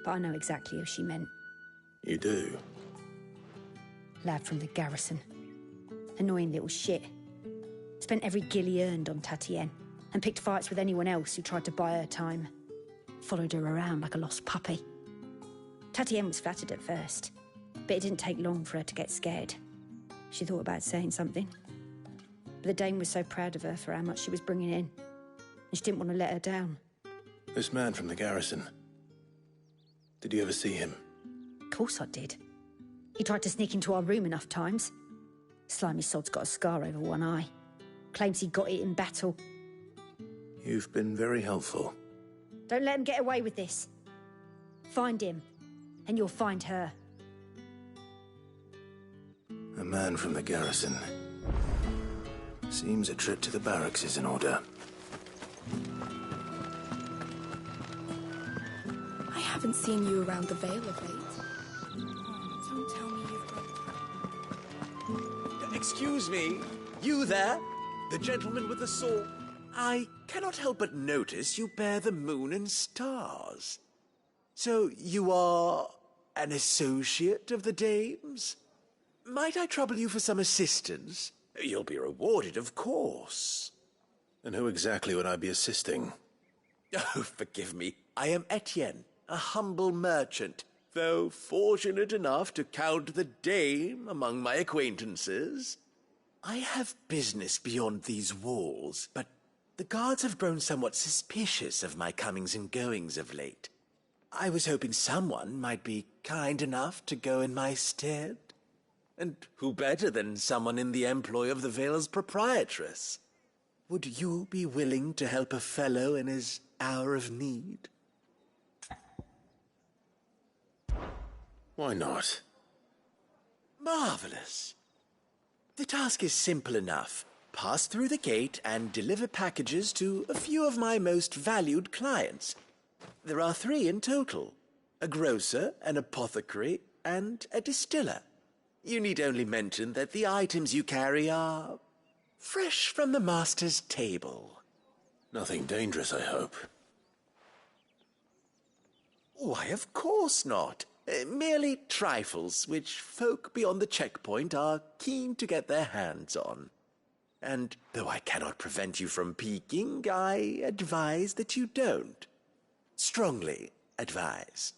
but I know exactly who she meant. You do? Lad from the garrison. Annoying little shit. Spent every guil he earned on Tatienne, and picked fights with anyone else who tried to buy her time. Followed her around like a lost puppy. Tatienne was flattered at first, but it didn't take long for her to get scared. She thought about saying something. But the Dane was so proud of her for how much she was bringing in, and she didn't want to let her down. This man from the garrison. Did you ever see him? Of course I did. He tried to sneak into our room enough times. Slimy sod's got a scar over one eye. Claims he got it in battle. You've been very helpful. Don't let him get away with this. Find him, and you'll find her. A man from the garrison. Seems a trip to the barracks is in order. I haven't seen you around the Vale of late. Don't tell me you've got... Excuse me, you there? The gentleman with the sword? I cannot help but notice you bear the moon and stars. So you are an associate of the dames? Might I trouble you for some assistance? You'll be rewarded, of course. And who exactly would I be assisting? Oh, forgive me. I am Etienne, a humble merchant, though fortunate enough to count the dame among my acquaintances. I have business beyond these walls, but the guards have grown somewhat suspicious of my comings and goings of late. I was hoping someone might be kind enough to go in my stead. And who better than someone in the employ of the Vale's proprietress? Would you be willing to help a fellow in his hour of need? Why not? Marvelous. The task is simple enough. Pass through the gate and deliver packages to a few of my most valued clients. There are 3 in total. A grocer, an apothecary, and a distiller. You need only mention that the items you carry are fresh from the master's table. Nothing dangerous, I hope. Why, of course not. Merely trifles which folk beyond the checkpoint are keen to get their hands on. And though I cannot prevent you from peeking, I advise that you don't. Strongly advise.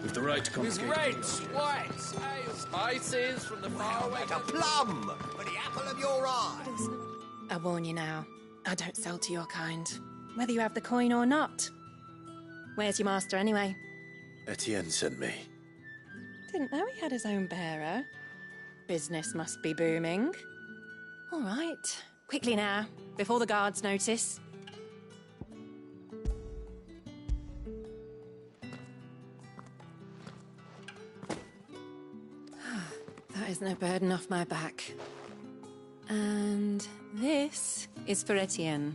With the right to With confiscate... reds, whites, ale, spices from the faraway... Like a plum for the apple of your eye. I warn you now, I don't sell to your kind, whether you have the coin or not. Where's your master, anyway? Etienne sent me. Didn't know he had his own bearer. Business must be booming. All right, quickly now, before the guards notice. That is no burden off my back. And this is for Etienne.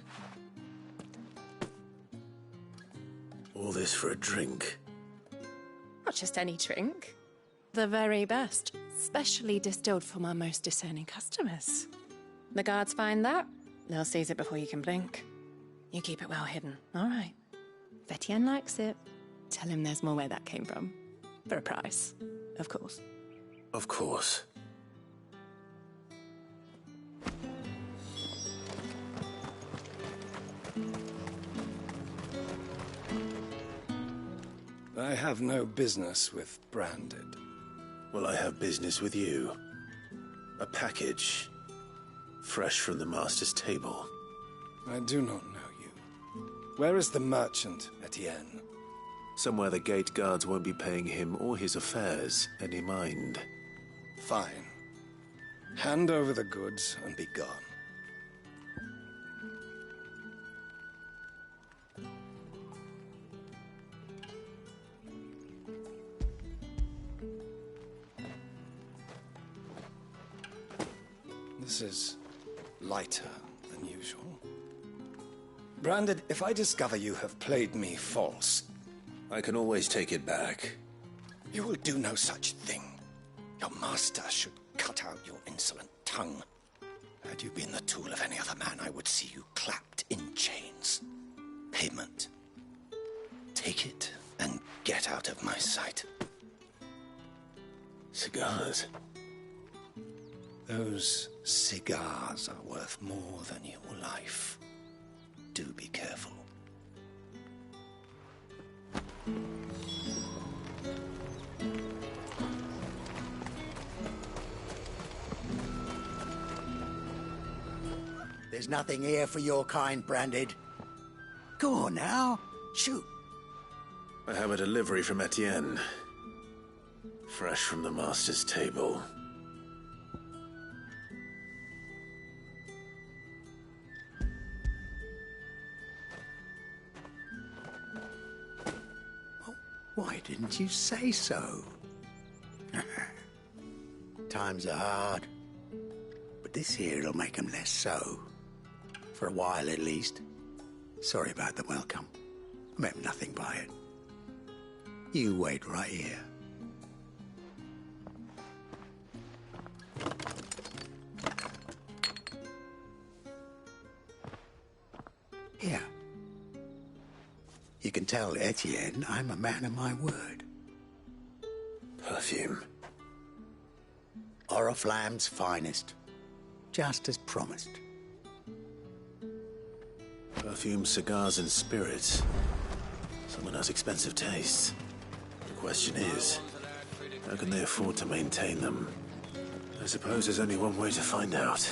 All this for a drink. Not just any drink. The very best, specially distilled for my most discerning customers. The guards find that, they'll seize it before you can blink. You keep it well hidden, all right? Etienne likes it. Tell him there's more where that came from. For a price, of course. Of course. I have no business with Branded. Well, I have business with you. A package. Fresh from the Master's table. I do not know you. Where is the merchant, Etienne? Somewhere the gate guards won't be paying him or his affairs any mind. Fine. Hand over the goods and be gone. This is lighter than usual. Branded, if I discover you have played me false... I can always take it back. You will do no such thing. Your master should cut out your insolent tongue. Had you been the tool of any other man, I would see you clapped in chains. Payment. Take it and get out of my sight. Cigars. Those cigars are worth more than your life. Do be careful. There's nothing here for your kind, Branded. Go on now. Shoot. I have a delivery from Etienne. Fresh from the Master's table. Why didn't you say so? Times are hard. But this here'll make 'em less so. For a while, at least. Sorry about the welcome. I meant nothing by it. You wait right here. Here. You can tell Etienne I'm a man of my word. Perfume. Oriflamme's finest. Just as promised. Perfume, cigars, and spirits. Someone has expensive tastes. The question is, how can they afford to maintain them? I suppose there's only one way to find out.